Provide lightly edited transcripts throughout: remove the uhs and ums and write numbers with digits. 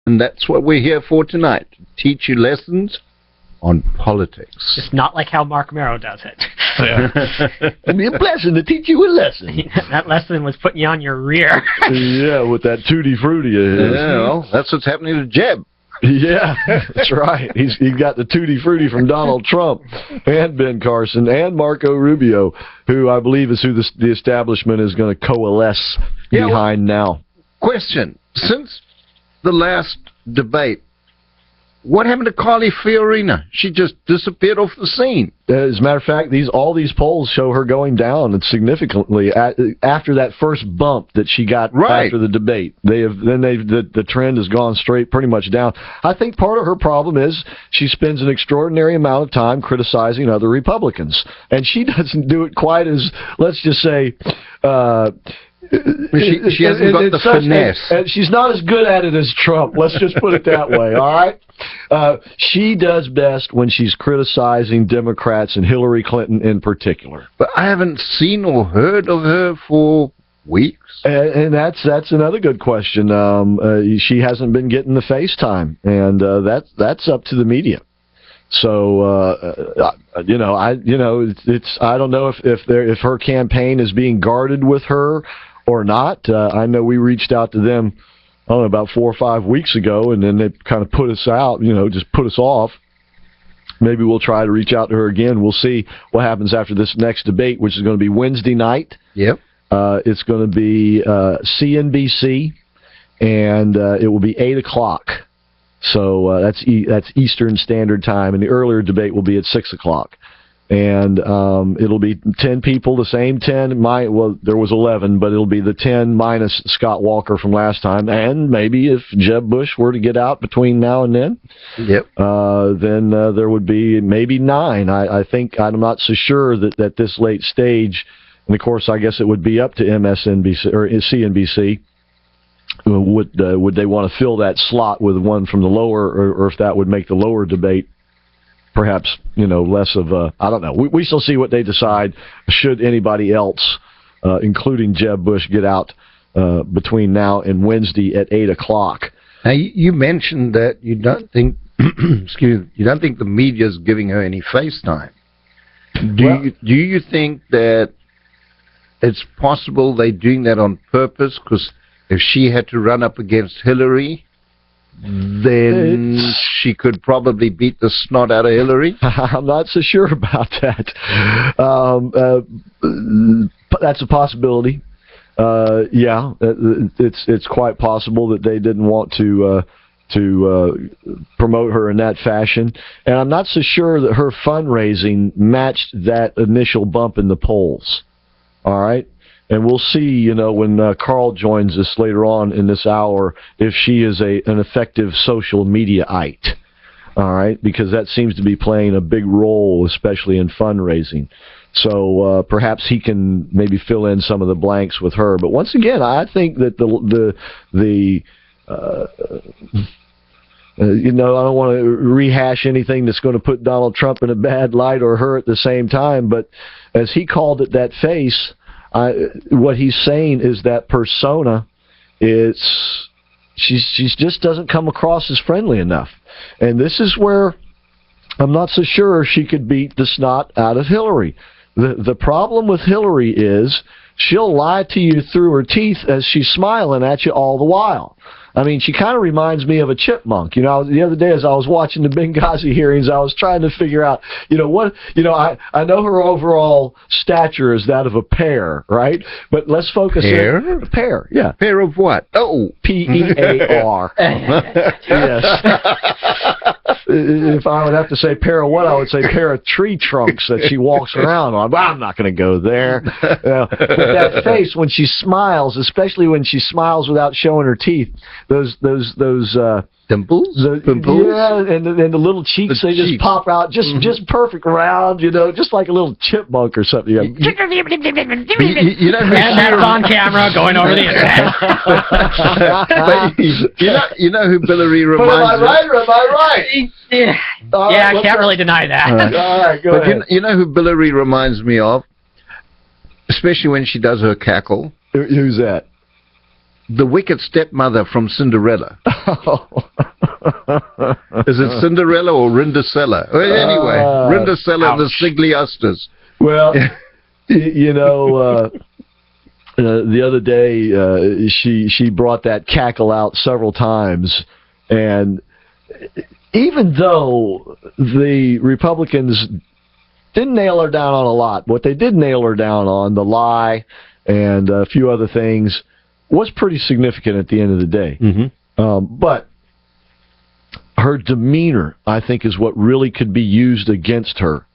And that's what we're here for tonight, to teach you lessons on politics. Just not like how Mark Merrow does it. It'd be a blessing to teach you a lesson. That lesson was putting you on your rear. Yeah, with that tutti frutti of his. Yeah, well, that's what's happening to Jeb. Yeah, that's right. He got the tutti frutti from Donald Trump and Ben Carson and Marco Rubio, who I believe is who the establishment is going to coalesce behind now. Question. Since the last debate, what happened to Carly Fiorina? She just disappeared off the scene. As a matter of fact, all these polls show her going down significantly after that first bump that she got after the debate. The trend has gone straight pretty much down. I think part of her problem is she spends an extraordinary amount of time criticizing other Republicans, and she doesn't do it quite as, let's just say, she hasn't got the finesse. And she's not as good at it as Trump. Let's just put it that way, all right? She does best when she's criticizing Democrats and Hillary Clinton in particular. But I haven't seen or heard of her for weeks. And that's another good question. She hasn't been getting the FaceTime, and that's up to the media. So I don't know if her campaign is being guarded with her or not. I know we reached out to them, I don't know, about 4 or 5 weeks ago, and then they kind of put us out, just put us off. Maybe we'll try to reach out to her again. We'll see what happens after this next debate, which is going to be Wednesday night. Yep. It's going to be CNBC, and it will be 8 o'clock. So that's Eastern Standard Time, and the earlier debate will be at 6 o'clock. And it'll be 10 people, the same 10. There was 11, but it'll be the 10 minus Scott Walker from last time. And maybe if Jeb Bush were to get out between now and then, then there would be maybe 9. I think I'm not so sure that at this late stage, and of course I guess it would be up to MSNBC or CNBC. Would they want to fill that slot with one from the lower, or if that would make the lower debate perhaps less of a, I don't know. We shall see what they decide. Should anybody else, including Jeb Bush, get out between now and Wednesday at 8 o'clock? Now you mentioned that you don't think you don't think the media is giving her any FaceTime. Do you think that it's possible they're doing that on purpose? Because if she had to run up against Hillary, then she could probably beat the snot out of Hillary? I'm not so sure about that. That's a possibility. It's quite possible that they didn't want to promote her in that fashion. And I'm not so sure that her fundraising matched that initial bump in the polls. All right? And we'll see, when Carl joins us later on in this hour, if she is an effective social media-ite. All right? Because that seems to be playing a big role, especially in fundraising. So perhaps he can maybe fill in some of the blanks with her. But once again, I think that I don't want to rehash anything that's going to put Donald Trump in a bad light or her at the same time. But as he called it, that face, what he's saying is that persona she just doesn't come across as friendly enough. And this is where I'm not so sure she could beat the snot out of Hillary. The problem with Hillary is she'll lie to you through her teeth as she's smiling at you all the while. I mean, she kind of reminds me of a chipmunk. The other day as I was watching the Benghazi hearings, I was trying to figure out, I know her overall stature is that of a pear, right? But let's focus on a pear, yeah. Pear of what? Oh, P-E-A-R. Yes. If I would have to say pair of what, I would say pair of tree trunks that she walks around on. But I'm not going to go there. But that face, when she smiles, especially when she smiles without showing her teeth, those dimples? Pimples? Yeah, and the little cheeks, just pop out, just perfect round, just like a little chipmunk or something. And that's on camera going over the internet. But you know who Hillary reminds me of? Am I right or am I right? Yeah, I can't really deny that. All right, go ahead. You know who Hillary reminds me of? Especially when she does her cackle. Who's that? the wicked stepmother from Cinderella. Is it Cinderella or Rindasella? Well, anyway, Rindasella the Sigliusters. Well, the other day she brought that cackle out several times, and even though the Republicans didn't nail her down on a lot, what they did nail her down on, the lie and a few other things, was pretty significant at the end of the day. Mm-hmm. But her demeanor, I think, is what really could be used against her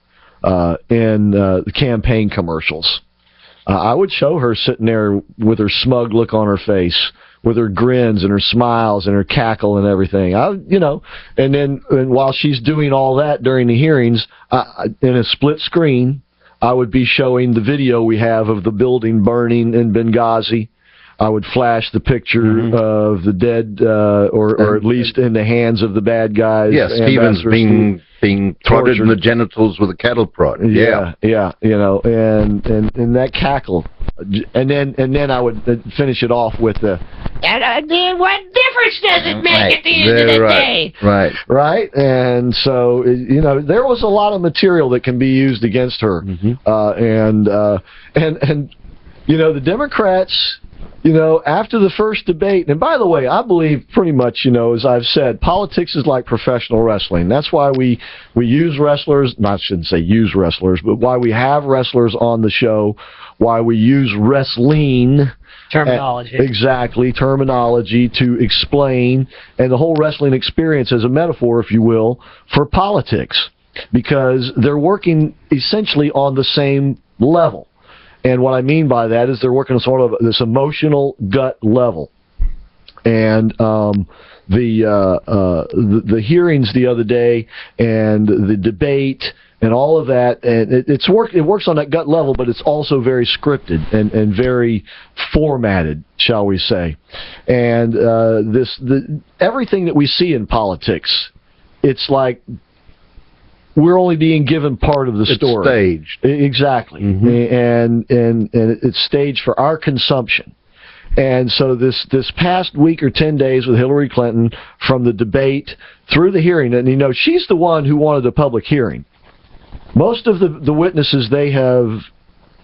in the campaign commercials. I would show her sitting there with her smug look on her face, with her grins and her smiles and her cackle and everything. And while she's doing all that during the hearings, in a split screen, I would be showing the video we have of the building burning in Benghazi. I would flash the picture of the dead, or at least in the hands of the bad guys. Yes, Stevens being prodded in the genitals with a cattle prod. Yeah, and that cackle, and then I would finish it off with the. And then what difference does it make at the end of the day? Right, and so there was a lot of material that can be used against her, and the Democrats. After the first debate, and by the way, I believe pretty much, as I've said, politics is like professional wrestling. That's why we use wrestlers, I shouldn't say use wrestlers, but why we have wrestlers on the show, why we use wrestling. Terminology. Exactly, terminology to explain, and the whole wrestling experience as a metaphor, if you will, for politics, because they're working essentially on the same level. And what I mean by that is they're working on sort of this emotional gut level. And the hearings the other day and the debate and all of that, and it works on that gut level, but it's also very scripted and very formatted, shall we say. And everything that we see in politics, it's like we're only being given part of the story. It's staged. Exactly. And it's staged for our consumption. And so this past week or 10 days with Hillary Clinton, from the debate through the hearing, and she's the one who wanted a public hearing. Most of the witnesses they have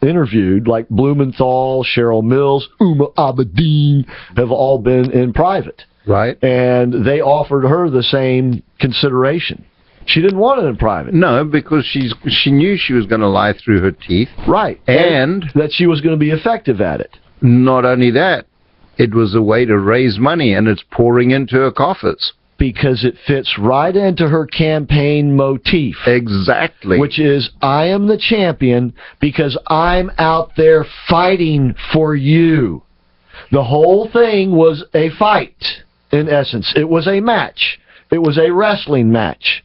interviewed, like Blumenthal, Cheryl Mills, Uma Abedin, have all been in private. Right. And they offered her the same consideration. She didn't want it in private. No, because she knew she was going to lie through her teeth. Right. And that she was going to be effective at it. Not only that, it was a way to raise money, and it's pouring into her coffers. Because it fits right into her campaign motif. Exactly. Which is, I am the champion because I'm out there fighting for you. The whole thing was a fight, in essence. It was a match. It was a wrestling match.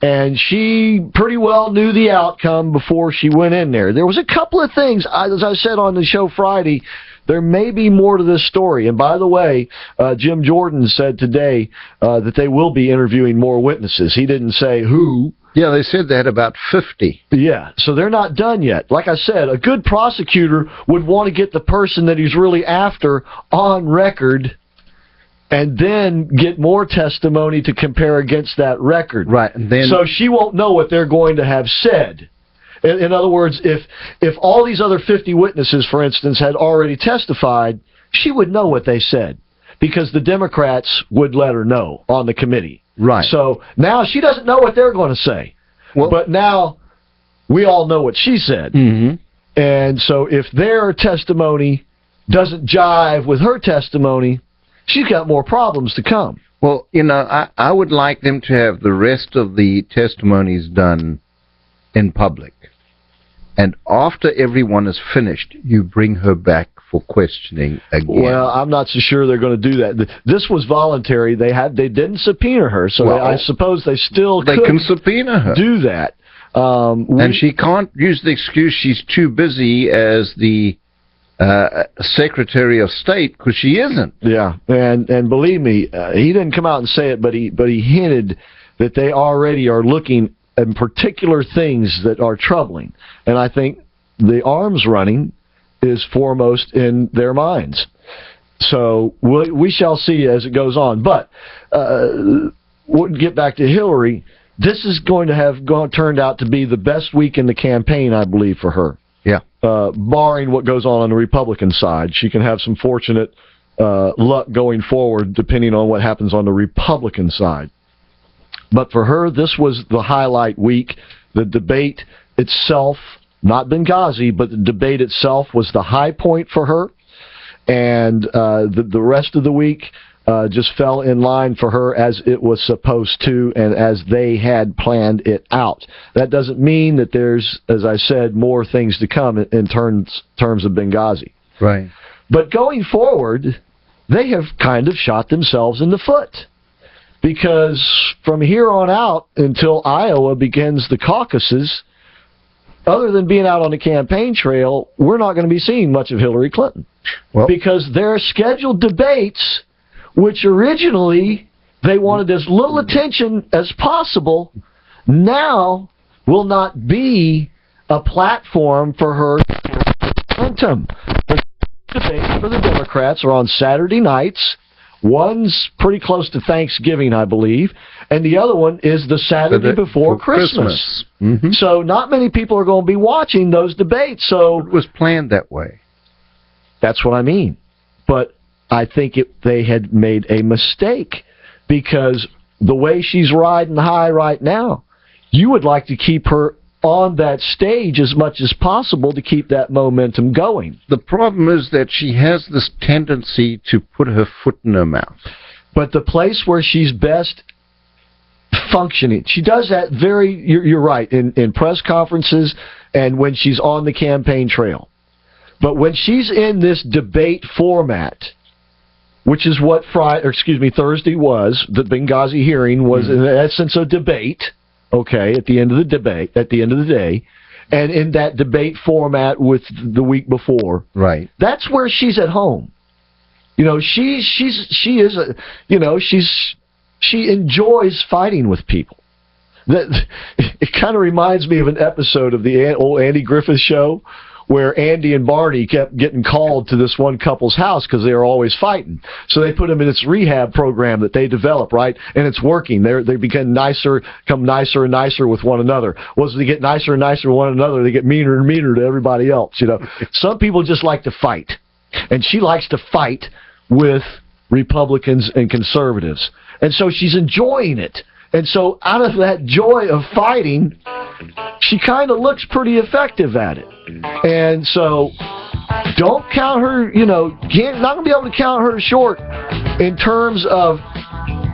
And she pretty well knew the outcome before she went in there. There was a couple of things, as I said on the show Friday, there may be more to this story. And by the way, Jim Jordan said today that they will be interviewing more witnesses. He didn't say who. Yeah, they said they had about 50. Yeah, so they're not done yet. Like I said, a good prosecutor would want to get the person that he's really after on record and then get more testimony to compare against that record. Right. And then, so she won't know what they're going to have said. In other words, if all these other 50 witnesses, for instance, had already testified, she would know what they said because the Democrats would let her know on the committee. Right. So now she doesn't know what they're going to say. Well, but now we all know what she said. Mm-hmm. And so if their testimony doesn't jive with her testimony, she's got more problems to come. Well, I would like them to have the rest of the testimonies done in public. And after everyone is finished, you bring her back for questioning again. Well, I'm not so sure they're going to do that. This was voluntary. They didn't subpoena her, so I suppose they still can subpoena her. Do that. And she can't use the excuse she's too busy as the Secretary of State, because she isn't. Yeah, and believe me, he didn't come out and say it, but he hinted that they already are looking at particular things that are troubling. And I think the arms running is foremost in their minds. So we shall see as it goes on. But we'll get back to Hillary. This is going to have turned out to be the best week in the campaign, I believe, for her. Yeah. Barring what goes on the Republican side. She can have some fortunate luck going forward, depending on what happens on the Republican side. But for her, this was the highlight week. The debate itself, not Benghazi, but the debate itself was the high point for her. And the rest of the week just fell in line for her as it was supposed to and as they had planned it out. That doesn't mean that there's, as I said, more things to come in terms of Benghazi. Right. But going forward, they have kind of shot themselves in the foot. Because from here on out until Iowa begins the caucuses, other than being out on the campaign trail, we're not going to be seeing much of Hillary Clinton. Well, because their scheduled debates, which originally they wanted as little attention as possible, now will not be a platform for her momentum. The debates for the Democrats are on Saturday nights. One's pretty close to Thanksgiving, I believe, and the other one is the Saturday before Christmas. Mm-hmm. So not many people are going to be watching those debates. So it was planned that way. That's what I mean. But I think they had made a mistake, because the way she's riding high right now, you would like to keep her on that stage as much as possible to keep that momentum going. The problem is that she has this tendency to put her foot in her mouth. But the place where she's best functioning, she does that you're right, in press conferences and when she's on the campaign trail. But when she's in this debate format, which is what Thursday was, the Benghazi hearing was in essence a debate, okay, at the end of the day, and in that debate format with the week before, right, that's where she's at home. You know, she enjoys fighting with people. It kind of reminds me of an episode of the old Andy Griffith Show, where Andy and Barney kept getting called to this one couple's house because they were always fighting. So they put them in this rehab program that they developed, right? And it's working. They become nicer and nicer with one another. Well, as they get nicer and nicer with one another, they get meaner and meaner to everybody else. You know, some people just like to fight, and she likes to fight with Republicans and conservatives, and so she's enjoying it. And so out of that joy of fighting, she kind of looks pretty effective at it. And so don't count her, not going to be able to count her short in terms of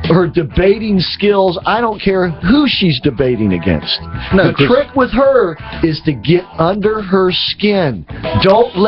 her debating skills. I don't care who she's debating against. The trick with her is to get under her skin. Don't let